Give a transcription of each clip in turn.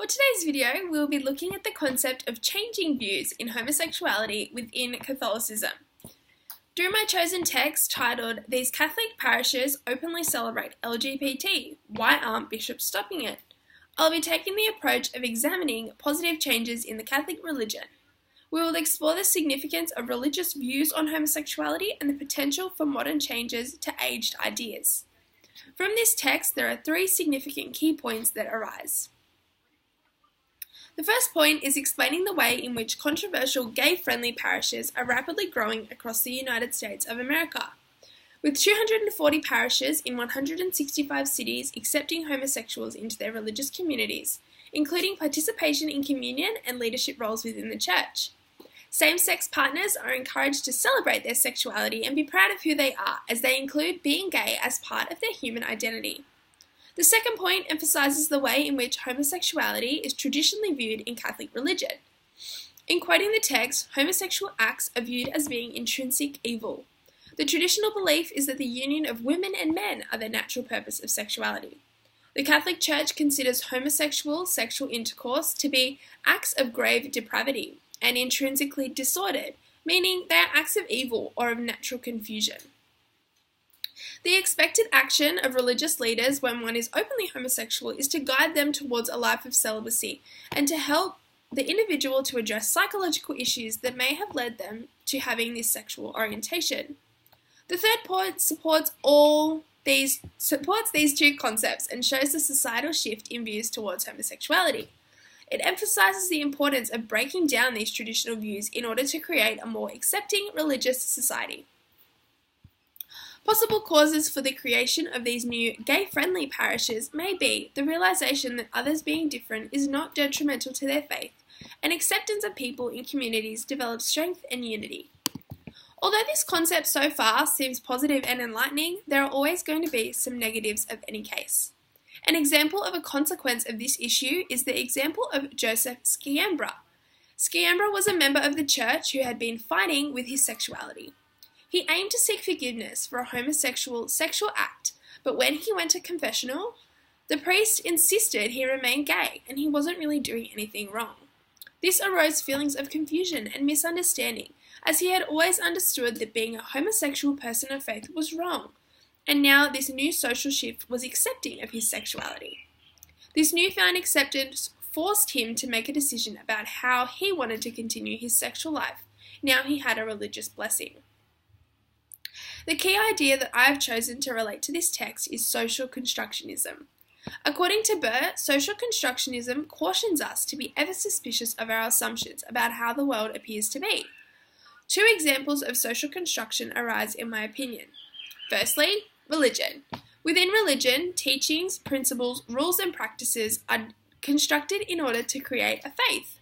For today's video, we will be looking at the concept of changing views in homosexuality within Catholicism. Through my chosen text titled, "These Catholic Parishes Openly Celebrate LGBT, Why Aren't Bishops Stopping It?" I'll be taking the approach of examining positive changes in the Catholic religion. We will explore the significance of religious views on homosexuality and the potential for modern changes to aged ideas. From this text, there are three significant key points that arise. The first point is explaining the way in which controversial gay-friendly parishes are rapidly growing across the United States of America. With 240 parishes in 165 cities accepting homosexuals into their religious communities, including participation in communion and leadership roles within the church. Same-sex partners are encouraged to celebrate their sexuality and be proud of who they are, as they include being gay as part of their human identity. The second point emphasizes the way in which homosexuality is traditionally viewed in Catholic religion. In quoting the text, homosexual acts are viewed as being intrinsic evil. The traditional belief is that the union of women and men are the natural purpose of sexuality. The Catholic Church considers homosexual sexual intercourse to be acts of grave depravity and intrinsically disordered, meaning they are acts of evil or of natural confusion. The expected action of religious leaders when one is openly homosexual is to guide them towards a life of celibacy and to help the individual to address psychological issues that may have led them to having this sexual orientation. The third point supports these two concepts and shows the societal shift in views towards homosexuality. It emphasizes the importance of breaking down these traditional views in order to create a more accepting religious society. Possible causes for the creation of these new gay-friendly parishes may be the realization that others being different is not detrimental to their faith, and acceptance of people in communities develops strength and unity. Although this concept so far seems positive and enlightening, there are always going to be some negatives of any case. An example of a consequence of this issue is the example of Joseph Sciambra. Sciambra was a member of the church who had been fighting with his sexuality. He aimed to seek forgiveness for a homosexual sexual act, but when he went to confessional, the priest insisted he remain gay and he wasn't really doing anything wrong. This arose feelings of confusion and misunderstanding, as he had always understood that being a homosexual person of faith was wrong, and now this new social shift was accepting of his sexuality. This newfound acceptance forced him to make a decision about how he wanted to continue his sexual life. Now he had a religious blessing. The key idea that I have chosen to relate to this text is social constructionism. According to Burt, social constructionism cautions us to be ever suspicious of our assumptions about how the world appears to be. Two examples of social construction arise in my opinion. Firstly, religion. Within religion, teachings, principles, rules and practices are constructed in order to create a faith.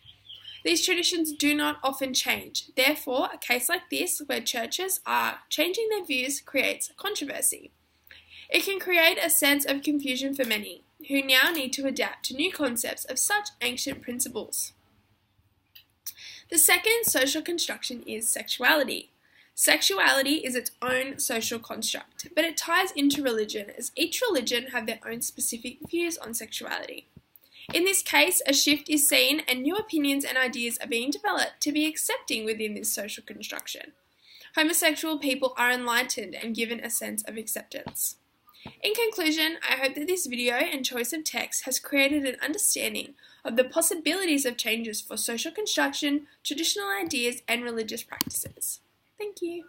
These traditions do not often change. Therefore, a case like this, where churches are changing their views, creates controversy. It can create a sense of confusion for many, who now need to adapt to new concepts of such ancient principles. The second social construction is sexuality. Sexuality is its own social construct, but it ties into religion, as each religion have their own specific views on sexuality. In this case, a shift is seen and new opinions and ideas are being developed to be accepting within this social construction. Homosexual people are enlightened and given a sense of acceptance. In conclusion, I hope that this video and choice of text has created an understanding of the possibilities of changes for social construction, traditional ideas, and religious practices. Thank you.